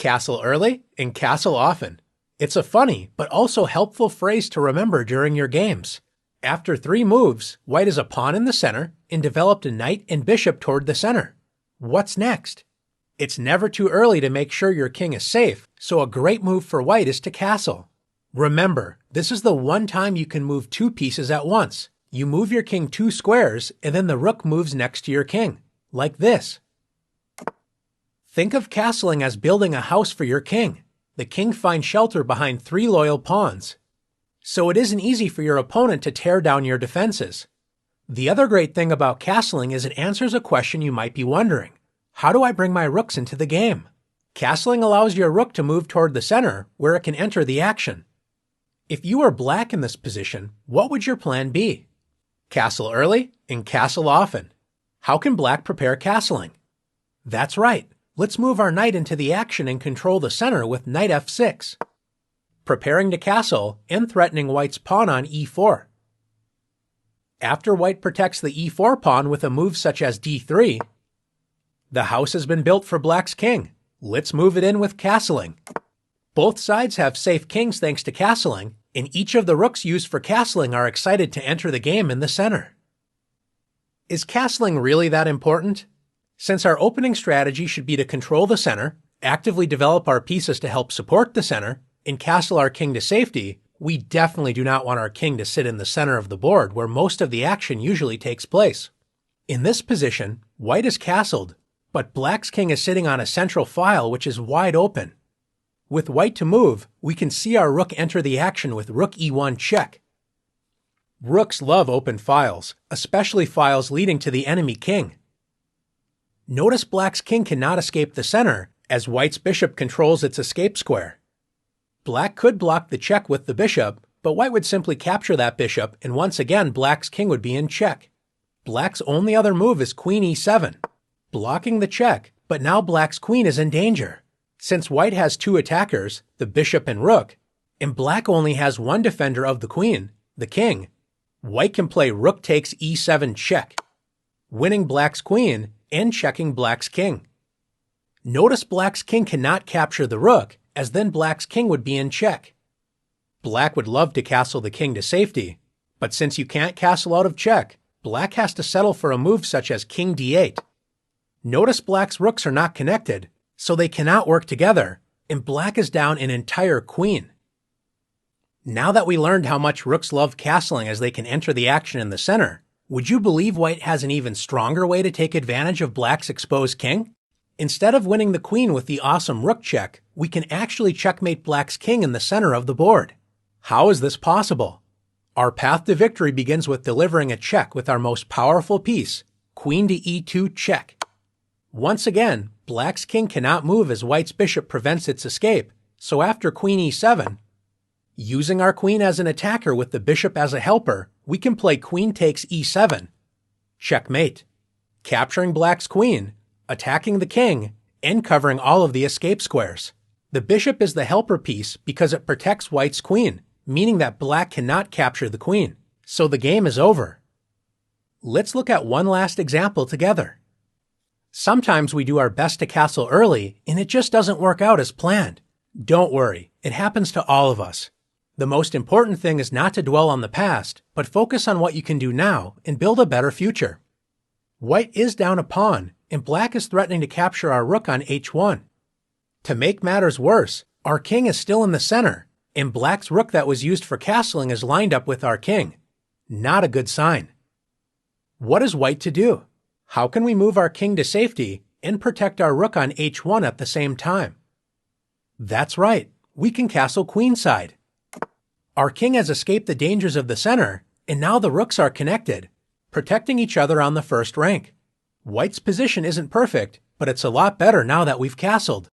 Castle early and castle often. It's a funny but also helpful phrase to remember during your games. After 3 moves, white is a pawn in the center and developed a knight and bishop toward the center. What's next? It's never too early to make sure your king is safe, so a great move for white is to castle. Remember, this is the one time you can move 2 pieces at once. You move your king 2 squares, and then the rook moves next to your king, like this. Think of castling as building a house for your king. The king finds shelter behind 3 loyal pawns. So it isn't easy for your opponent to tear down your defenses. The other great thing about castling is it answers a question you might be wondering. How do I bring my rooks into the game? Castling allows your rook to move toward the center, where it can enter the action. If you were black in this position, what would your plan be? Castle early and castle often. How can black prepare castling? That's right. Let's move our knight into the action and control the center with knight f6. Preparing to castle and threatening white's pawn on e4. After white protects the e4 pawn with a move such as d3, the house has been built for black's king. Let's move it in with castling. Both sides have safe kings thanks to castling, and each of the rooks used for castling are excited to enter the game in the center. Is castling really that important? Since our opening strategy should be to control the center, actively develop our pieces to help support the center, and castle our king to safety, we definitely do not want our king to sit in the center of the board where most of the action usually takes place. In this position, white is castled, but black's king is sitting on a central file which is wide open. With white to move, we can see our rook enter the action with rook e1 check. Rooks love open files, especially files leading to the enemy king. Notice black's king cannot escape the center, as white's bishop controls its escape square. Black could block the check with the bishop, but white would simply capture that bishop, and once again black's king would be in check. Black's only other move is queen e7, blocking the check, but now black's queen is in danger. Since white has 2 attackers, the bishop and rook, and black only has 1 defender of the queen, the king, white can play rook takes e7 check, winning black's queen and checking black's king. Notice black's king cannot capture the rook, as then black's king would be in check. Black would love to castle the king to safety, but since you can't castle out of check, black has to settle for a move such as king d8. Notice black's rooks are not connected, so they cannot work together, and black is down an entire queen. Now that we learned how much rooks love castling as they can enter the action in the center, would you believe white has an even stronger way to take advantage of black's exposed king? Instead of winning the queen with the awesome rook check, we can actually checkmate black's king in the center of the board. How is this possible? Our path to victory begins with delivering a check with our most powerful piece, queen to e2 check. Once again, black's king cannot move as white's bishop prevents its escape, so after queen e7, using our queen as an attacker with the bishop as a helper, we can play queen takes e7, checkmate, capturing black's queen, attacking the king, and covering all of the escape squares. The bishop is the helper piece because it protects white's queen, meaning that black cannot capture the queen, so the game is over. Let's look at one last example together. Sometimes we do our best to castle early, and it just doesn't work out as planned. Don't worry, it happens to all of us. The most important thing is not to dwell on the past, but focus on what you can do now and build a better future. White is down a pawn, and black is threatening to capture our rook on h1. To make matters worse, our king is still in the center, and black's rook that was used for castling is lined up with our king. Not a good sign. What is white to do? How can we move our king to safety and protect our rook on h1 at the same time? That's right, we can castle queenside. Our king has escaped the dangers of the center, and now the rooks are connected, protecting each other on the first rank. White's position isn't perfect, but it's a lot better now that we've castled.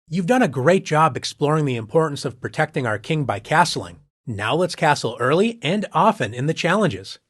You've done a great job exploring the importance of protecting our king by castling. Now let's castle early and often in the challenges.